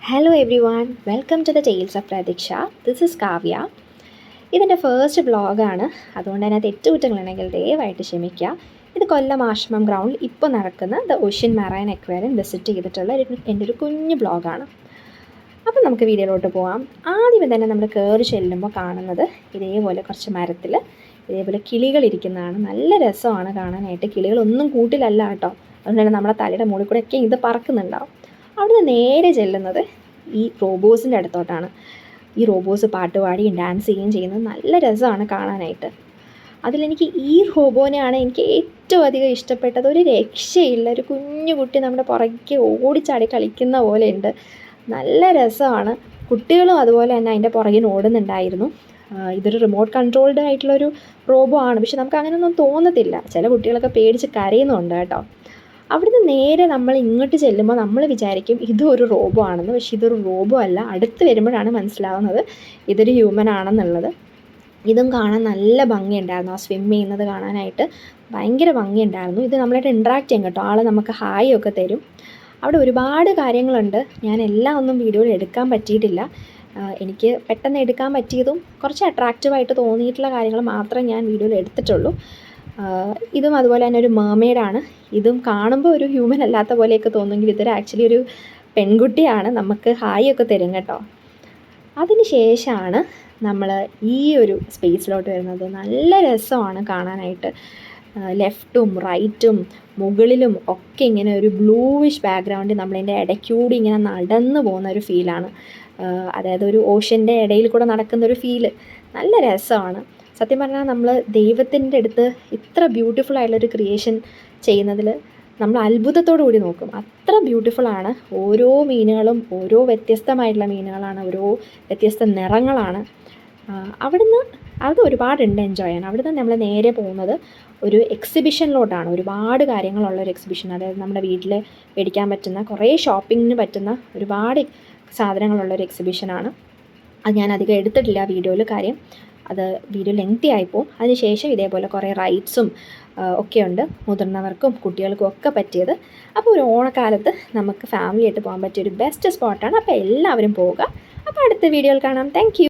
Hello everyone, welcome to the Tales of Pradiksha. This is Kavya. ഇതെൻ്റെ first വ്ളോഗാണ്, അതുകൊണ്ട് തന്നെ തെറ്റുകുറ്റങ്ങളുണ്ടെങ്കിൽ ദയവായിട്ട് ക്ഷമിക്കുക. ഇത് കൊല്ലം ആശ്രമം ഗ്രൗണ്ടിൽ ഇപ്പോൾ നടക്കുന്ന the ocean marine aquarium visit ചെയ്തിട്ടുള്ള എൻ്റെ ഒരു കുഞ്ഞു വ്ളോഗാണ്. അപ്പം നമുക്ക് വീഡിയോയിലോട്ട് പോകാം. ആദ്യമേ തന്നെ നമ്മൾ കയറി ചെല്ലുമ്പോൾ കാണുന്നത് ഇതേപോലെ കുറച്ച് മരത്തിൽ ഇതേപോലെ കിളികളിരിക്കുന്നതാണ്. നല്ല രസമാണ് കാണാനായിട്ട്. കിളികളൊന്നും കൂട്ടിലല്ല കേട്ടോ, അതുകൊണ്ട് തന്നെ നമ്മുടെ തലയുടെ മുകളിൽ കൂടെയൊക്കെ ഇത് പറക്കുന്നുണ്ടാവും. അവിടുന്ന് നേരെ ചെല്ലുന്നത് ഈ റോബോസിൻ്റെ അടുത്തോട്ടാണ്. ഈ റോബോസ് പാട്ടുപാടിയും ഡാൻസ് ചെയ്യുകയും ചെയ്യുന്നത് നല്ല രസമാണ് കാണാനായിട്ട്. അതിലെനിക്ക് ഈ റോബോനെയാണ് എനിക്ക് ഏറ്റവും അധികം ഇഷ്ടപ്പെട്ടത്. ഒരു രക്ഷയില്ല, ഒരു കുഞ്ഞു കുട്ടി നമ്മുടെ പുറകെ ഓടിച്ചാടി കളിക്കുന്ന പോലെ ഉണ്ട്. നല്ല രസമാണ്. കുട്ടികളും അതുപോലെ തന്നെ അതിൻ്റെ പുറകിന് ഓടുന്നുണ്ടായിരുന്നു. ഇതൊരു റിമോട്ട് കൺട്രോൾഡ് ആയിട്ടുള്ളൊരു റോബോ ആണ്, പക്ഷെ നമുക്ക് അങ്ങനെയൊന്നും തോന്നത്തില്ല. ചില കുട്ടികളൊക്കെ പേടിച്ച് കരയുന്നുണ്ട് കേട്ടോ. അവിടുന്ന് നേരെ നമ്മൾ ഇങ്ങോട്ട് ചെല്ലുമ്പോൾ നമ്മൾ വിചാരിക്കും ഇതൊരു റോബോ ആണെന്ന്, പക്ഷെ ഇതൊരു റോബോ അല്ല. അടുത്ത് വരുമ്പോഴാണ് മനസ്സിലാവുന്നത് ഇതൊരു ഹ്യൂമൻ ആണെന്നുള്ളത്. ഇതും കാണാൻ നല്ല ഭംഗിയുണ്ടായിരുന്നു. ആ സ്വിം ചെയ്യുന്നത് കാണാനായിട്ട് ഭയങ്കര ഭംഗിയുണ്ടായിരുന്നു. ഇത് നമ്മളായിട്ട് ഇൻട്രാക്ട് ചെയ്യും കേട്ടോ. ആൾ നമുക്ക് ഹായ് ഒക്കെ തരും. അവിടെ ഒരുപാട് കാര്യങ്ങളുണ്ട്. ഞാൻ എല്ലാം ഒന്നും വീഡിയോയിൽ എടുക്കാൻ പറ്റിയിട്ടില്ല. എനിക്ക് പെട്ടെന്ന് എടുക്കാൻ പറ്റിയതും കുറച്ച് അട്രാക്റ്റീവായിട്ട് തോന്നിയിട്ടുള്ള കാര്യങ്ങൾ മാത്രമേ ഞാൻ വീഡിയോയിൽ എടുത്തിട്ടുള്ളൂ. ഇതും അതുപോലെ തന്നെ ഒരു മെർമെയ്ഡാണ്. ഇതും കാണുമ്പോൾ ഒരു ഹ്യൂമൻ അല്ലാത്ത പോലെയൊക്കെ തോന്നുമെങ്കിൽ ഇതൊരു ആക്ച്വലി ഒരു പെൺകുട്ടിയാണ്. നമുക്ക് ഹായ് ഒക്കെ തരും കേട്ടോ. അതിന് ശേഷമാണ് നമ്മൾ ഈ ഒരു സ്പേസിലോട്ട് വരുന്നത്. നല്ല രസമാണ് കാണാനായിട്ട്. ലെഫ്റ്റും റൈറ്റും മുകളിലും ഒക്കെ ഇങ്ങനെ ഒരു ബ്ലൂവിഷ് ബാക്ക്ഗ്രൗണ്ടിൽ നമ്മളതിൻ്റെ ഇടയ്ക്കൂടി ഇങ്ങനെ നടന്നു പോകുന്ന ഒരു ഫീലാണ്. അതായത് ഒരു ഓഷ്യൻ്റെ ഇടയിൽ കൂടെ നടക്കുന്നൊരു ഫീല് നല്ല രസമാണ്. സത്യം പറഞ്ഞാൽ നമ്മൾ ദൈവത്തിൻ്റെ അടുത്ത് ഇത്ര ബ്യൂട്ടിഫുൾ ആയിട്ടുള്ളൊരു ക്രിയേഷൻ ചെയ്യുന്നതിൽ നമ്മൾ അത്ഭുതത്തോടു കൂടി നോക്കും. അത്ര ബ്യൂട്ടിഫുള്ളാണ്. ഓരോ മീനുകളും ഓരോ വ്യത്യസ്തമായിട്ടുള്ള മീനുകളാണ്, ഓരോ വ്യത്യസ്ത നിറങ്ങളാണ്. അവിടുന്ന് അത് ഒരുപാടുണ്ട് എൻജോയ് ചെയ്യാൻ. അവിടുന്ന് നമ്മൾ നേരെ പോകുന്നത് ഒരു എക്സിബിഷനിലോട്ടാണ്. ഒരുപാട് കാര്യങ്ങളുള്ളൊരു എക്സിബിഷൻ. അതായത് നമ്മുടെ വീട്ടിൽ മേടിക്കാൻ പറ്റുന്ന കുറേ ഷോപ്പിങ്ങിന് പറ്റുന്ന ഒരുപാട് സാധനങ്ങളുള്ളൊരു എക്സിബിഷനാണ്. അത് ഞാൻ അധികം എടുത്തിട്ടില്ല വീഡിയോയിൽ, കാര്യം അത് വീഡിയോ ലെങ്തി ആയിപ്പോവും. അതിനുശേഷം ഇതേപോലെ കുറേ റൈഡ്സും ഒക്കെയുണ്ട്, മുതിർന്നവർക്കും കുട്ടികൾക്കും ഒക്കെ പറ്റിയത്. അപ്പോൾ ഒരു ഓണക്കാലത്ത് നമുക്ക് ഫാമിലി ആയിട്ട് പോകാൻ പറ്റിയൊരു ബെസ്റ്റ് സ്പോട്ടാണ്. അപ്പോൾ എല്ലാവരും പോവുക. അപ്പോൾ അടുത്ത വീഡിയോയിൽ കാണാം. Thank you.